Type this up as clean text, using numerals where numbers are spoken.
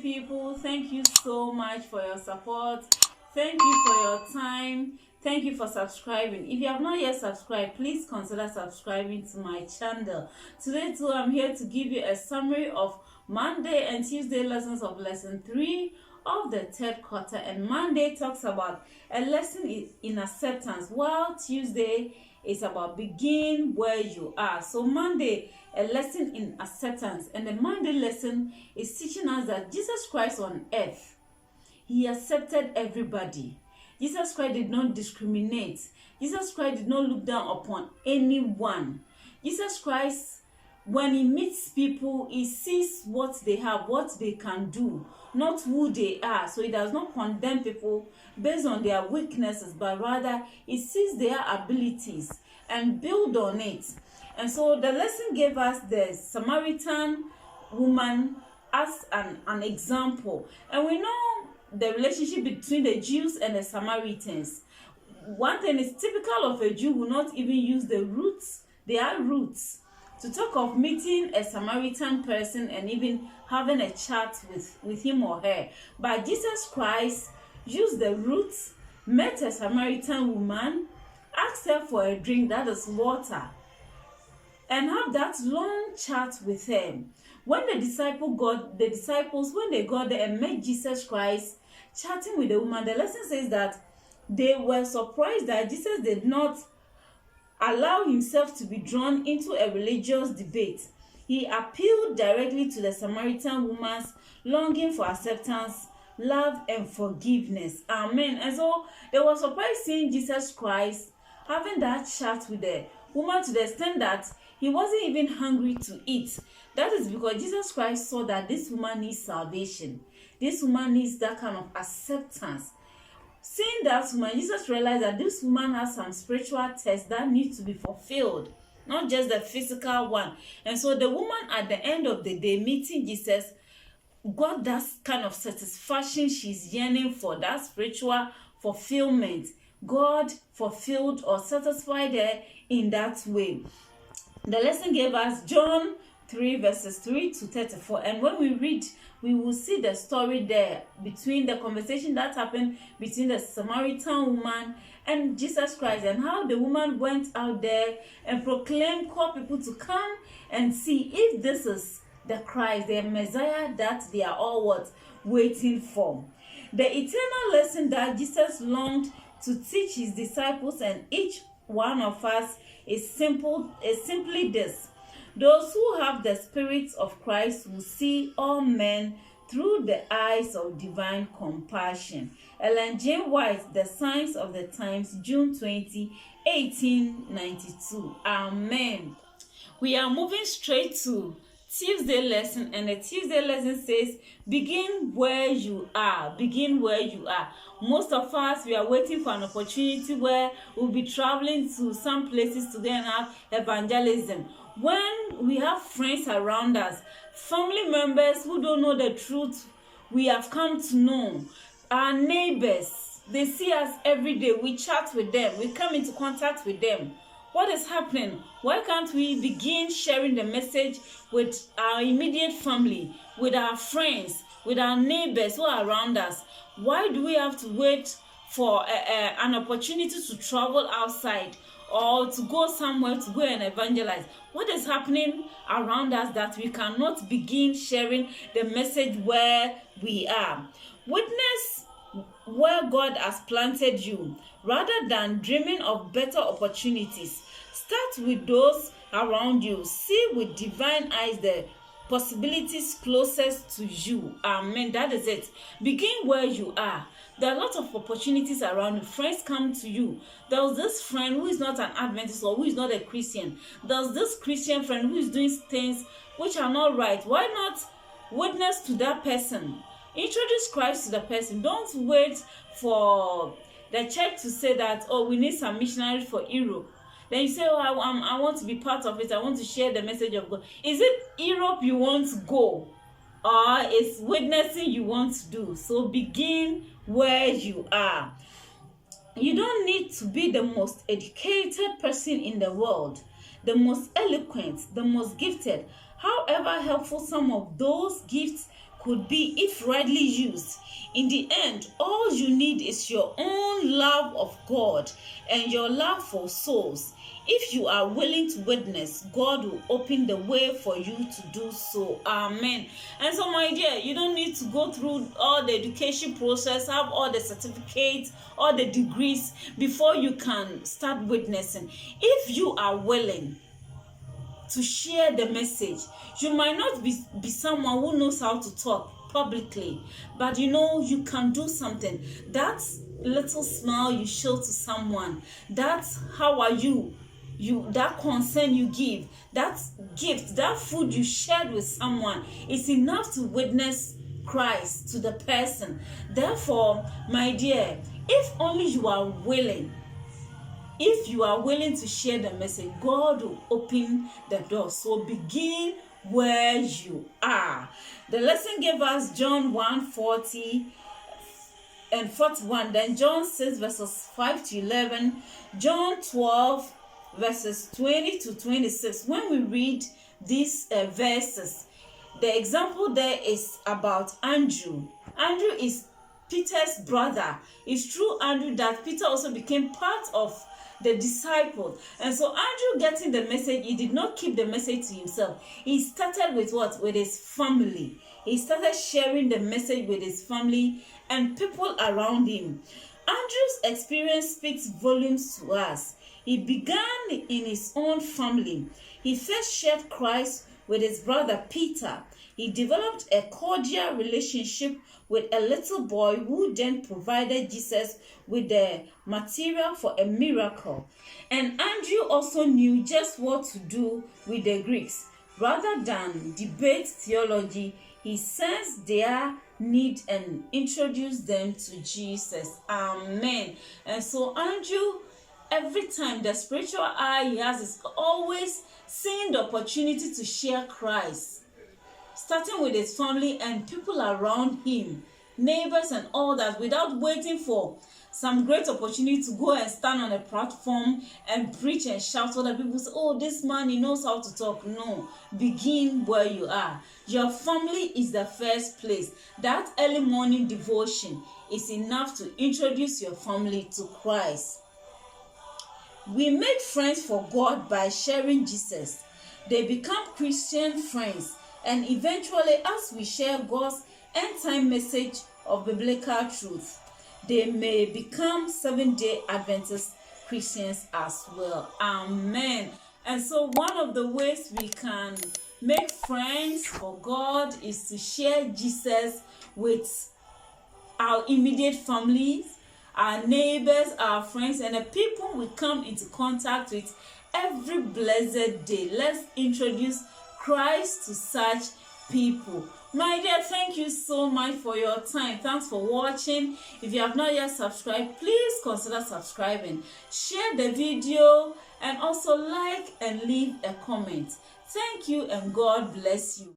people. Thank you so much for your support. Thank you for your time. Thank you for subscribing. If you have not yet subscribed, please consider subscribing to my channel. Today too, I'm here to give you a summary of Monday and Tuesday lessons of lesson 3 of the third quarter. And Monday talks about a lesson in acceptance, while Tuesday is about begin where you are. So Monday, a lesson in acceptance, and the Monday lesson is teaching us that Jesus Christ on earth, he accepted everybody. Jesus Christ did not discriminate. Jesus Christ did not look down upon anyone. Jesus Christ, when he meets people, he sees what they have, what they can do, not who they are. So he does not condemn people based on their weaknesses, but rather he sees their abilities and build on it. And so the lesson gave us the Samaritan woman as an example. And we know the relationship between the Jews and the Samaritans. One thing is typical of a Jew will not even use the roots, their roots, to talk of meeting a Samaritan person and even having a chat with him or her. But Jesus Christ used the roots, met a Samaritan woman, asked her for a drink, that is water, and have that long chat with him. When the disciples, when they got there and met Jesus Christ chatting with the woman, the lesson says that they were surprised that Jesus did not allow himself to be drawn into a religious debate. He appealed directly to the Samaritan woman's longing for acceptance, love, and forgiveness. Amen. And so they were surprised seeing Jesus Christ having that chat with the woman to the extent that he wasn't even hungry to eat. That is because Jesus Christ saw that this woman needs salvation. This woman needs that kind of acceptance. Seeing that woman, Jesus realized that this woman has some spiritual tests that need to be fulfilled, not just the physical one. And so the woman at the end of the day meeting Jesus got that kind of satisfaction she's yearning for, that spiritual fulfillment. God fulfilled or satisfied her in that way. The lesson gave us John 3 verses 3 to 34, and when we read, we will see the story there between the conversation that happened between the Samaritan woman and Jesus Christ, and how the woman went out there and proclaimed, called people to come and see if this is the Christ, the Messiah that they are all waiting for. The eternal lesson that Jesus longed to teach his disciples and each one of us is simply this: those who have the Spirit of Christ will see all men through the eyes of divine compassion. Ellen G. White, The Signs of the Times, June 20, 1892. Amen. We are moving straight to Tuesday lesson, and the Tuesday lesson says, begin where you are. Begin where you are. Most of us, we are waiting for an opportunity where we'll be traveling to some places to go and have evangelism. When we have friends around us, family members who don't know the truth, we have come to know. Our neighbors, they see us every day. We chat with them. We come into contact with them. What is happening? Why can't we begin sharing the message with our immediate family, with our friends, with our neighbors who are around us? Why do we have to wait for an opportunity to travel outside or to go somewhere to go and evangelize? What is happening around us that we cannot begin sharing the message where we are? Witness where God has planted you, rather than dreaming of better opportunities. Start with those around you. See with divine eyes the possibilities closest to you. Amen. That is it. Begin where you are. There are a lot of opportunities around you. Friends come to you. There's this friend who is not an Adventist or who is not a Christian. There's this Christian friend who is doing things which are not right. Why not witness to that person? Introduce Christ to the person. Don't wait for the church to say that, oh, we need some missionaries for Europe. Then you say, oh, I want to be part of it. I want to share the message of God. Is it Europe you want to go? Or is witnessing you want to do? So begin where you are. You don't need to be the most educated person in the world, the most eloquent, the most gifted. However helpful some of those gifts could be if rightly used. In the end, all you need is your own love of God and your love for souls. If you are willing to witness, God will open the way for you to do so. Amen. And so, my dear, you don't need to go through all the education process, have all the certificates, all the degrees before you can start witnessing. If you are willing to share the message, you might not be someone who knows how to talk publicly, but you can do something. That little smile you show to someone, that's how are you that concern you give, that gift, that food you shared with someone is enough to witness Christ to the person. Therefore, my dear, if only you are willing, if you are willing to share the message, God will open the door. So begin where you are. The lesson gave us John 1:40 and 41. Then John 6 verses 5 to 11. John 12 verses 20 to 26. When we read these verses, the example there is about Andrew. Andrew is Peter's brother. It's through Andrew that Peter also became part of the disciple. And so Andrew, getting the message, he did not keep the message to himself. He started with what? With his family. He started sharing the message with his family and people around him. Andrew's experience speaks volumes to us. He began in his own family. He first shared Christ with his brother Peter. He developed a cordial relationship with a little boy who then provided Jesus with the material for a miracle. And Andrew also knew just what to do with the Greeks. Rather than debate theology, he sensed their need and introduced them to Jesus. Amen. And so Andrew, every time the spiritual eye he has is always seeing the opportunity to share Christ, starting with his family and people around him, neighbors and all that, without waiting for some great opportunity to go and stand on a platform and preach and shout so that people say, oh, this man, he knows how to talk. No, begin where you are. Your family is the first place. That early morning devotion is enough to introduce your family to Christ. We make friends for God by sharing Jesus. They become Christian friends, and eventually, as we share God's end-time message of biblical truth, they may become Seventh-day Adventist Christians as well. Amen. And so one of the ways we can make friends for God is to share Jesus with our immediate families, our neighbors, our friends, and the people we come into contact with every blessed day. Let's introduce Christ to such people. My dear, thank you so much for your time. Thanks for watching. If you have not yet subscribed, please consider subscribing. Share the video and also like and leave a comment. Thank you and God bless you.